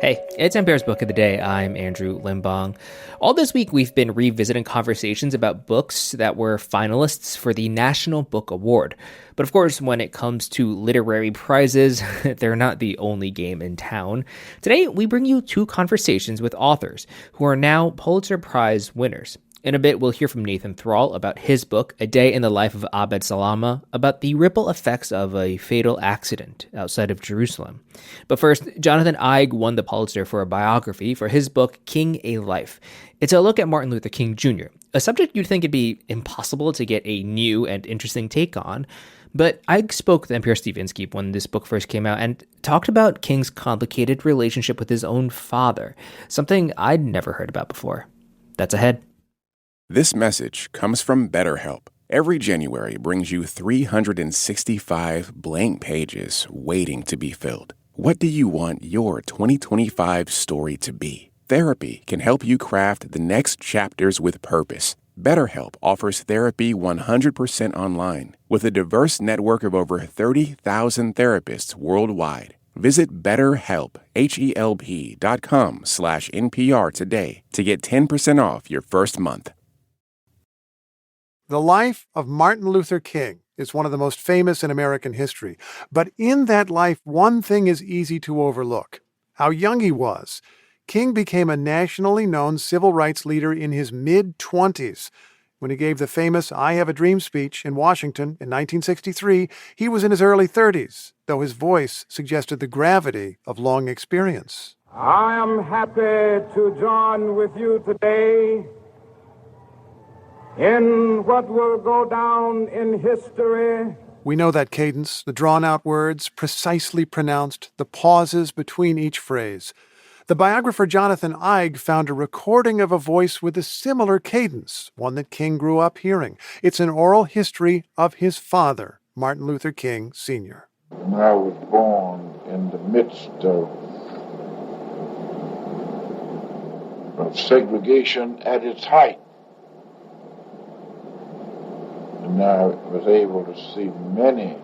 Hey, it's NPR's Book of the Day. I'm Andrew Limbong. All this week, we've been revisiting conversations about books that were finalists for the National Book Award. But of course, when it comes to literary prizes, they're not the only game in town. Today, we bring you two conversations with authors who are now Pulitzer Prize winners. In a bit, we'll hear from Nathan Thrall about his book, A Day in the Life of Abed Salama, about the ripple effects of a fatal accident outside of Jerusalem. But first, Jonathan Eig won the Pulitzer for a biography for his book, King, A Life. It's a look at Martin Luther King Jr., a subject you'd think it'd be impossible to get a new and interesting take on. But Eig spoke to NPR's Steve Inskeep when this book first came out and talked about King's complicated relationship with his own father, something I'd never heard about before. That's ahead. This message comes from BetterHelp. Every January brings you 365 blank pages waiting to be filled. What do you want your 2025 story to be? Therapy can help you craft the next chapters with purpose. BetterHelp offers therapy 100% online with a diverse network of over 30,000 therapists worldwide. Visit BetterHelp, HELP.com/NPR today to get 10% off your first month. The life of Martin Luther King is one of the most famous in American history. But in that life, one thing is easy to overlook: how young he was. King became a nationally known civil rights leader in his mid-20s. When he gave the famous I Have a Dream speech in Washington in 1963, he was in his early 30s, though his voice suggested the gravity of long experience. I am happy to join with you today in what will go down in history. We know that cadence, the drawn-out words, precisely pronounced, the pauses between each phrase. The biographer Jonathan Eig found a recording of a voice with a similar cadence, one that King grew up hearing. It's an oral history of his father, Martin Luther King Sr. When I was born in the midst of segregation at its height, and I was able to see many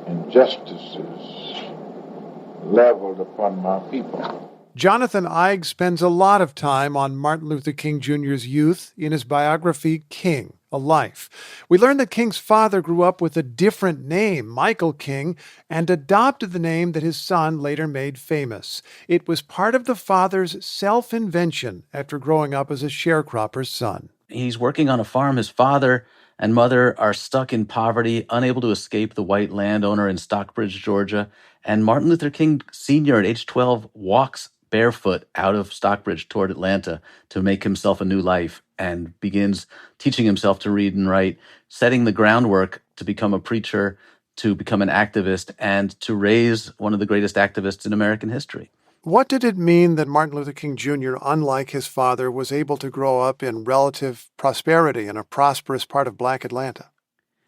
injustices leveled upon my people. Jonathan Eig spends a lot of time on Martin Luther King Jr.'s youth in his biography, King, A Life. We learn that King's father grew up with a different name, Michael King, and adopted the name that his son later made famous. It was part of the father's self-invention after growing up as a sharecropper's son. He's working on a farm. His father and mother are stuck in poverty, unable to escape the white landowner in Stockbridge, Georgia. And Martin Luther King Sr. at age 12 walks barefoot out of Stockbridge toward Atlanta to make himself a new life and begins teaching himself to read and write, setting the groundwork to become a preacher, to become an activist, and to raise one of the greatest activists in American history. What did it mean that Martin Luther King Jr., unlike his father, was able to grow up in relative prosperity in a prosperous part of Black Atlanta?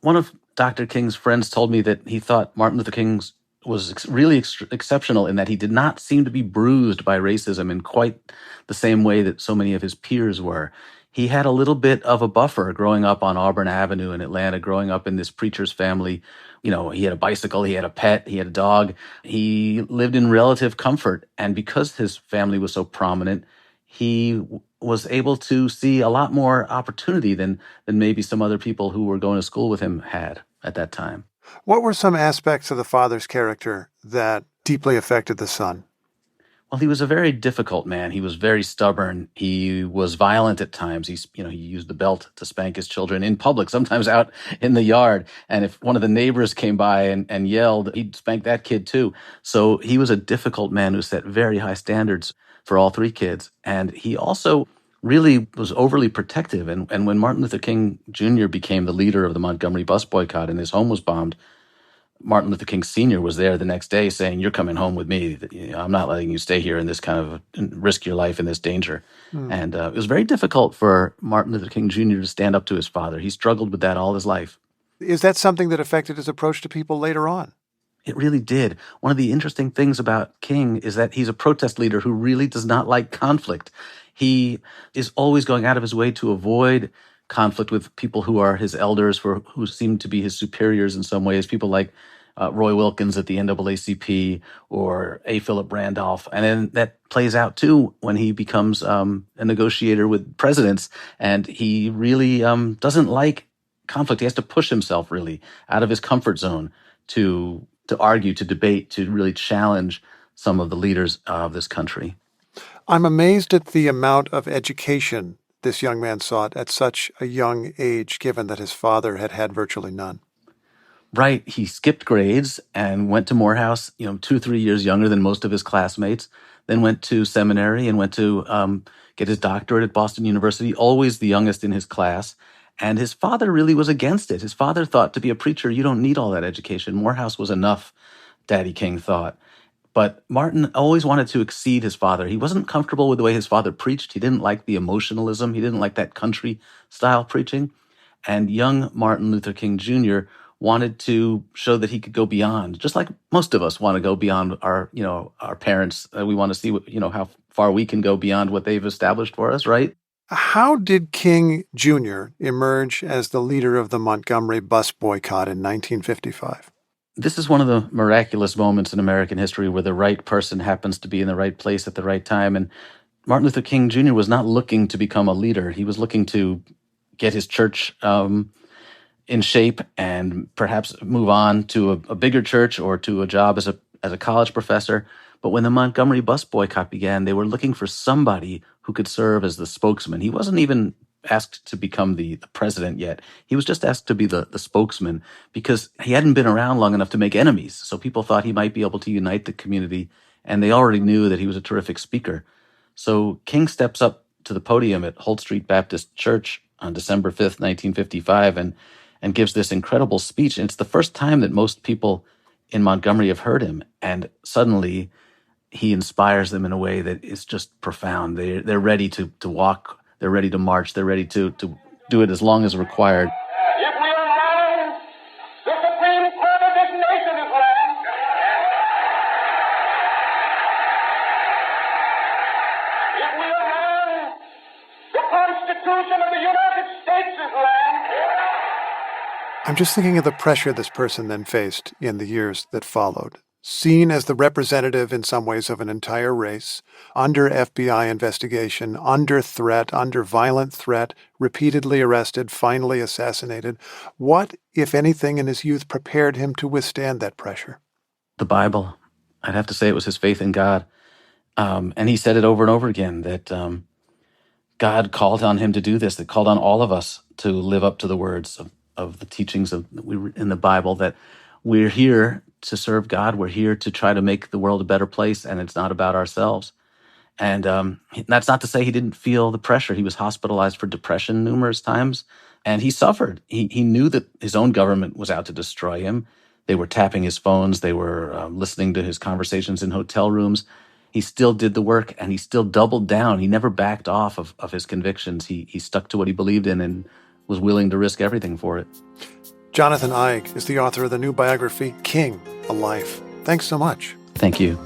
One of Dr. King's friends told me that he thought Martin Luther King was really exceptional in that he did not seem to be bruised by racism in quite the same way that so many of his peers were. He had a little bit of a buffer growing up on Auburn Avenue in Atlanta, growing up in this preacher's family. You know, he had a bicycle, he had a pet, he had a dog. He lived in relative comfort. And because his family was so prominent, he was able to see a lot more opportunity than maybe some other people who were going to school with him had at that time. What were some aspects of the father's character that deeply affected the son? Well, he was a very difficult man. He was very stubborn. He was violent at times. He used the belt to spank his children in public, sometimes out in the yard. And if one of the neighbors came by and yelled, he'd spank that kid too. So he was a difficult man who set very high standards for all three kids. And he also really was overly protective. And when Martin Luther King Jr. became the leader of the Montgomery bus boycott and his home was bombed, Martin Luther King Sr. was there the next day saying, "You're coming home with me. I'm not letting you stay here in this kind of risk your life in this danger." And it was very difficult for Martin Luther King Jr. to stand up to his father. He struggled with that all his life. Is that something that affected his approach to people later on? It really did. One of the interesting things about King is that he's a protest leader who really does not like conflict. He is always going out of his way to avoid conflict with people who are his elders, who seem to be his superiors in some ways, people like Roy Wilkins at the NAACP or A. Philip Randolph. And then that plays out, too, when he becomes a negotiator with presidents. And he really doesn't like conflict. He has to push himself, really, out of his comfort zone to argue, to debate, to really challenge some of the leaders of this country. I'm amazed at the amount of education this young man sought at such a young age, given that his father had had virtually none. Right. He skipped grades and went to Morehouse, 2-3 years younger than most of his classmates, then went to seminary and went to get his doctorate at Boston University, always the youngest in his class. And his father really was against it. His father thought, to be a preacher, you don't need all that education. Morehouse was enough, Daddy King thought. But Martin always wanted to exceed his father. He wasn't comfortable with the way his father preached. He didn't like the emotionalism. He didn't like that country-style preaching. And young Martin Luther King Jr. wanted to show that he could go beyond, just like most of us want to go beyond our parents. We want to see how far we can go beyond what they've established for us, right? How did King Jr. emerge as the leader of the Montgomery bus boycott in 1955? This is one of the miraculous moments in American history where the right person happens to be in the right place at the right time. And Martin Luther King Jr. was not looking to become a leader. He was looking to get his church in shape and perhaps move on to a bigger church or to a job as a college professor. But when the Montgomery bus boycott began, they were looking for somebody who could serve as the spokesman. He wasn't even asked to become the president yet. He was just asked to be the spokesman because he hadn't been around long enough to make enemies. So people thought he might be able to unite the community, and they already knew that he was a terrific speaker. So King steps up to the podium at Holt Street Baptist Church on December 5th, 1955, and gives this incredible speech. And it's the first time that most people in Montgomery have heard him. And suddenly he inspires them in a way that is just profound. They're ready to walk. They're ready to march. They're ready to do it as long as required. If we align the supreme court of this nation is land, if we align the Constitution of the United States is land. I'm just thinking of the pressure this person then faced in the years that followed. Seen as the representative in some ways of an entire race, under FBI investigation, under threat, under violent threat, repeatedly arrested, finally assassinated. What, if anything, in his youth prepared him to withstand that pressure? The Bible. I'd have to say it was his faith in God. And he said it over and over again that God called on him to do this, that called on all of us to live up to the words of the teachings in the Bible, that we're here to serve God. We're here to try to make the world a better place, and it's not about ourselves. And that's not to say he didn't feel the pressure. He was hospitalized for depression numerous times, and he suffered. He knew that his own government was out to destroy him. They were tapping his phones. They were listening to his conversations in hotel rooms. He still did the work, and he still doubled down. He never backed off of his convictions. He stuck to what he believed in and was willing to risk everything for it. Jonathan Eig is the author of the new biography, King, A Life. Thanks so much. Thank you.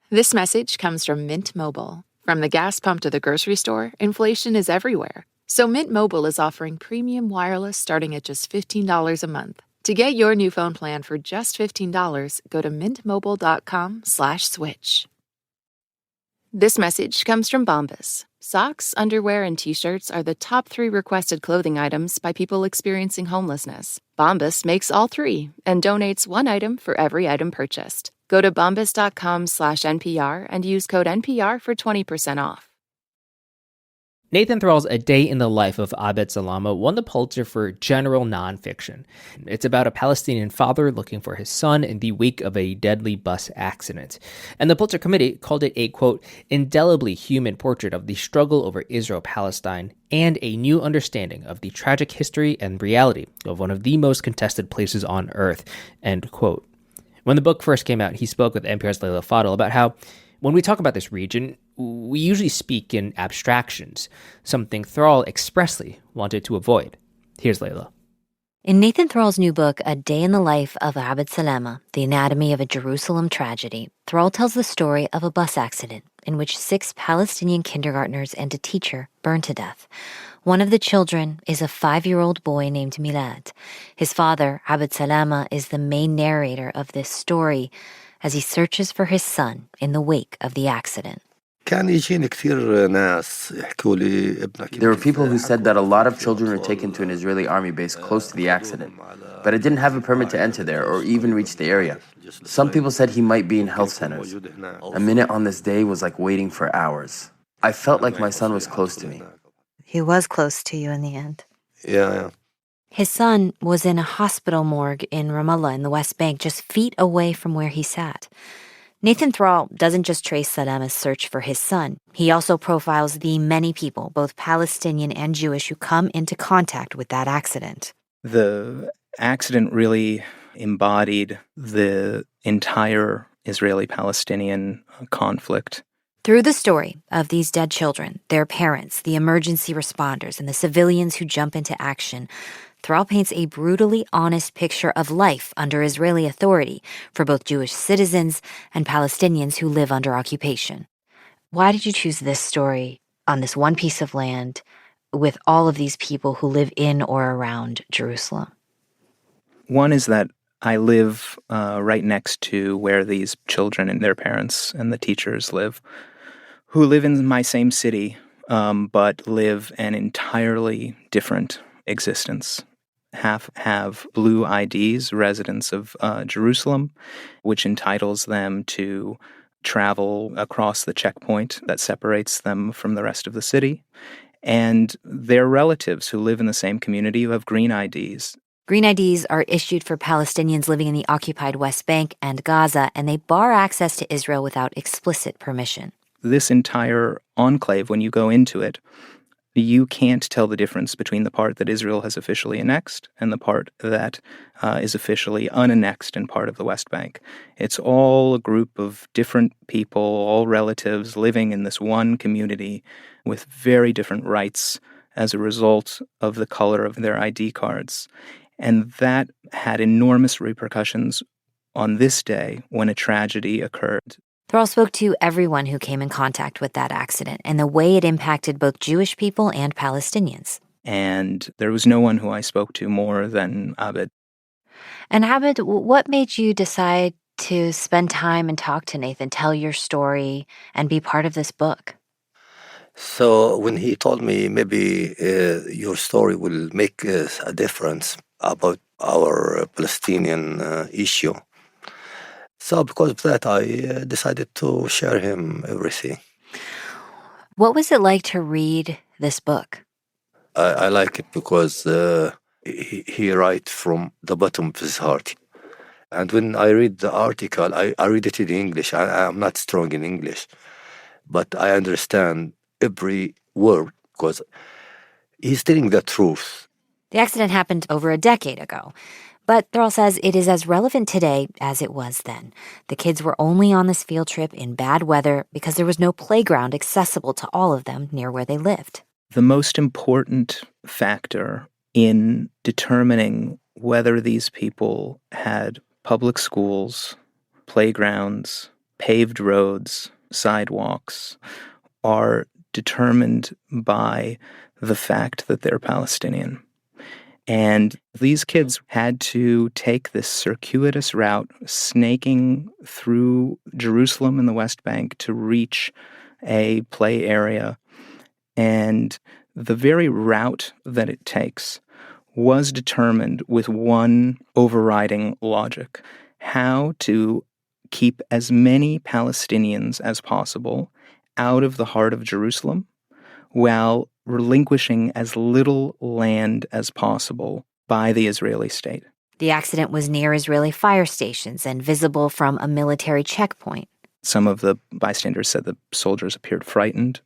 This message comes from Mint Mobile. From the gas pump to the grocery store, inflation is everywhere. So Mint Mobile is offering premium wireless starting at just $15 a month. To get your new phone plan for just $15, go to mintmobile.com/switch. This message comes from Bombas. Socks, underwear, and T-shirts are the top 3 requested clothing items by people experiencing homelessness. Bombas makes all 3 and donates 1 item for every item purchased. Go to bombas.com/NPR and use code NPR for 20% off. Nathan Thrall's A Day in the Life of Abed Salama won the Pulitzer for general nonfiction. It's about a Palestinian father looking for his son in the wake of a deadly bus accident. And the Pulitzer Committee called it a, quote, indelibly human portrait of the struggle over Israel-Palestine and a new understanding of the tragic history and reality of one of the most contested places on earth, end quote. When the book first came out, he spoke with NPR's Leila Fadel about how when we talk about this region, we usually speak in abstractions, something Thrall expressly wanted to avoid. Here's Leila. In Nathan Thrall's new book, A Day in the Life of Abed Salama, The Anatomy of a Jerusalem Tragedy, Thrall tells the story of a bus accident in which 6 Palestinian kindergartners and a teacher burned to death. One of the children is a 5-year-old boy named Milad. His father, Abed Salama, is the main narrator of this story as he searches for his son in the wake of the accident. There were people who said that a lot of children were taken to an Israeli army base close to the accident, but I didn't have a permit to enter there or even reach the area. Some people said he might be in health centers. A minute on this day was like waiting for hours. I felt like my son was close to me. He was close to you in the end. Yeah. His son was in a hospital morgue in Ramallah in the West Bank, just feet away from where he sat. Nathan Thrall doesn't just trace Salama's search for his son. He also profiles the many people, both Palestinian and Jewish, who come into contact with that accident. The accident really embodied the entire Israeli-Palestinian conflict. Through the story of these dead children, their parents, the emergency responders, and the civilians who jump into action, Thrall paints a brutally honest picture of life under Israeli authority for both Jewish citizens and Palestinians who live under occupation. Why did you choose this story on this one piece of land with all of these people who live in or around Jerusalem? One is that I live right next to where these children and their parents and the teachers live, who live in my same city, but live an entirely different existence. Half have blue IDs, residents of Jerusalem, which entitles them to travel across the checkpoint that separates them from the rest of the city. And their relatives who live in the same community who have green IDs. Green IDs are issued for Palestinians living in the occupied West Bank and Gaza, and they bar access to Israel without explicit permission. This entire enclave, when you go into it, you can't tell the difference between the part that Israel has officially annexed and the part that is officially unannexed and part of the West Bank. It's all a group of different people, all relatives, living in this one community with very different rights as a result of the color of their ID cards. And that had enormous repercussions on this day when a tragedy occurred. Thrall spoke to everyone who came in contact with that accident and the way it impacted both Jewish people and Palestinians. And there was no one who I spoke to more than Abed. And Abed, what made you decide to spend time and talk to Nathan, tell your story, and be part of this book? So when he told me maybe your story will make a difference about our Palestinian issue, so because of that, I decided to share him everything. What was it like to read this book? I like it because he writes from the bottom of his heart. And when I read the article, I read it in English. I'm not strong in English, but I understand every word because he's telling the truth. The accident happened over a decade ago. But Thrall says it is as relevant today as it was then. The kids were only on this field trip in bad weather because there was no playground accessible to all of them near where they lived. The most important factor in determining whether these people had public schools, playgrounds, paved roads, sidewalks, are determined by the fact that they're Palestinian. And these kids had to take this circuitous route, snaking through Jerusalem and the West Bank to reach a play area. And the very route that it takes was determined with one overriding logic: how to keep as many Palestinians as possible out of the heart of Jerusalem while relinquishing as little land as possible by the Israeli state. The accident was near Israeli fire stations and visible from a military checkpoint. Some of the bystanders said the soldiers appeared frightened,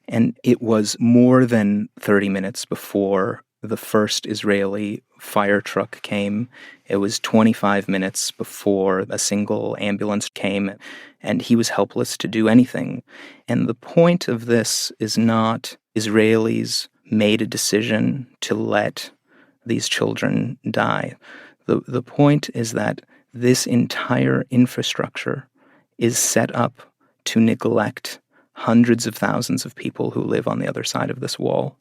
and it was more than 30 minutes before the first Israeli fire truck came. It was 25 minutes before a single ambulance came, and he was helpless to do anything. And the point of this is not Israelis made a decision to let these children die. The point is that this entire infrastructure is set up to neglect hundreds of thousands of people who live on the other side of this wall.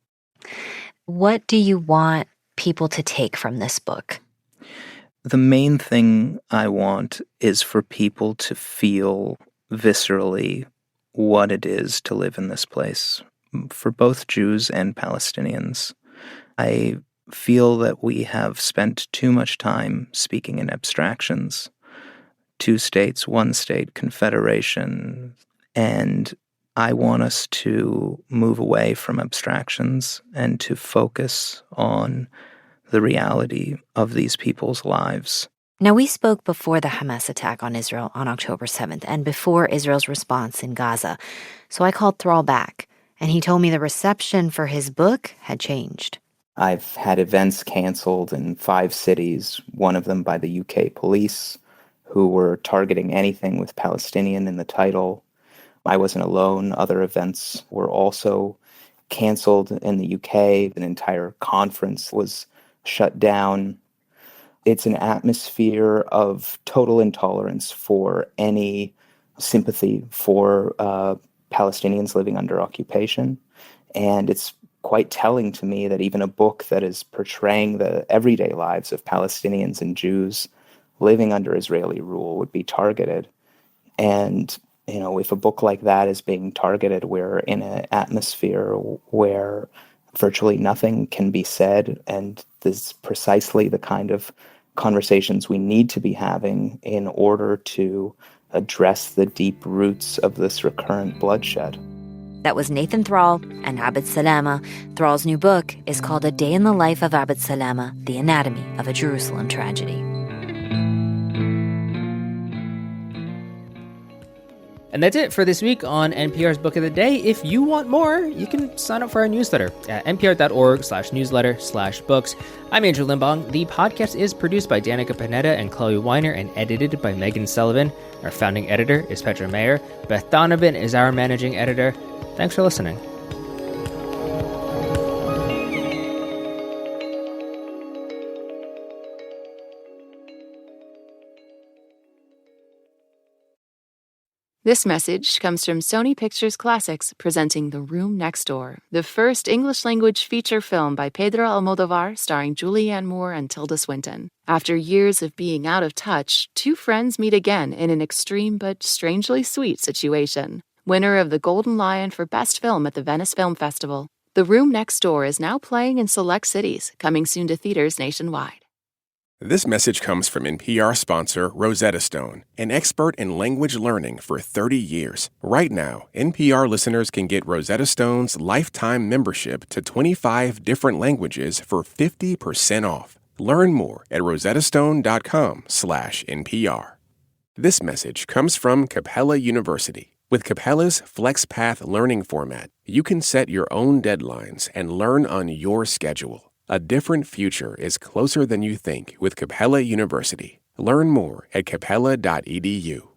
What do you want people to take from this book? The main thing I want is for people to feel viscerally what it is to live in this place, for both Jews and Palestinians. I feel that we have spent too much time speaking in abstractions. 2 states, 1 state, confederation. And I want us to move away from abstractions and to focus on the reality of these people's lives. Now, we spoke before the Hamas attack on Israel on October 7th and before Israel's response in Gaza. So I called Thrall back, and he told me the reception for his book had changed. I've had events canceled in 5 cities, one of them by the UK police, who were targeting anything with Palestinian in the title. I wasn't alone. Other events were also canceled in the UK. An entire conference was shut down. It's an atmosphere of total intolerance for any sympathy for Palestinians living under occupation. And it's quite telling to me that even a book that is portraying the everyday lives of Palestinians and Jews living under Israeli rule would be targeted. And, if a book like that is being targeted, we're in an atmosphere where virtually nothing can be said, and this is precisely the kind of conversations we need to be having in order to address the deep roots of this recurrent bloodshed. That was Nathan Thrall and Abed Salama. Thrall's new book is called A Day in the Life of Abed Salama, The Anatomy of a Jerusalem Tragedy. And that's it for this week on NPR's Book of the Day. If you want more, you can sign up for our newsletter at npr.org/newsletter/books. I'm Andrew Limbong. The podcast is produced by Danica Panetta and Chloe Weiner and edited by Megan Sullivan. Our founding editor is Petra Mayer. Beth Donovan is our managing editor. Thanks for listening. This message comes from Sony Pictures Classics presenting The Room Next Door, the first English-language feature film by Pedro Almodovar starring Julianne Moore and Tilda Swinton. After years of being out of touch, 2 friends meet again in an extreme but strangely sweet situation. Winner of the Golden Lion for Best Film at the Venice Film Festival, The Room Next Door is now playing in select cities, coming soon to theaters nationwide. This message comes from NPR sponsor Rosetta Stone, an expert in language learning for 30 years. Right now, NPR listeners can get Rosetta Stone's lifetime membership to 25 different languages for 50% off. Learn more at rosettastone.com/NPR. This message comes from Capella University. With Capella's FlexPath learning format, you can set your own deadlines and learn on your schedule. A different future is closer than you think with Capella University. Learn more at capella.edu.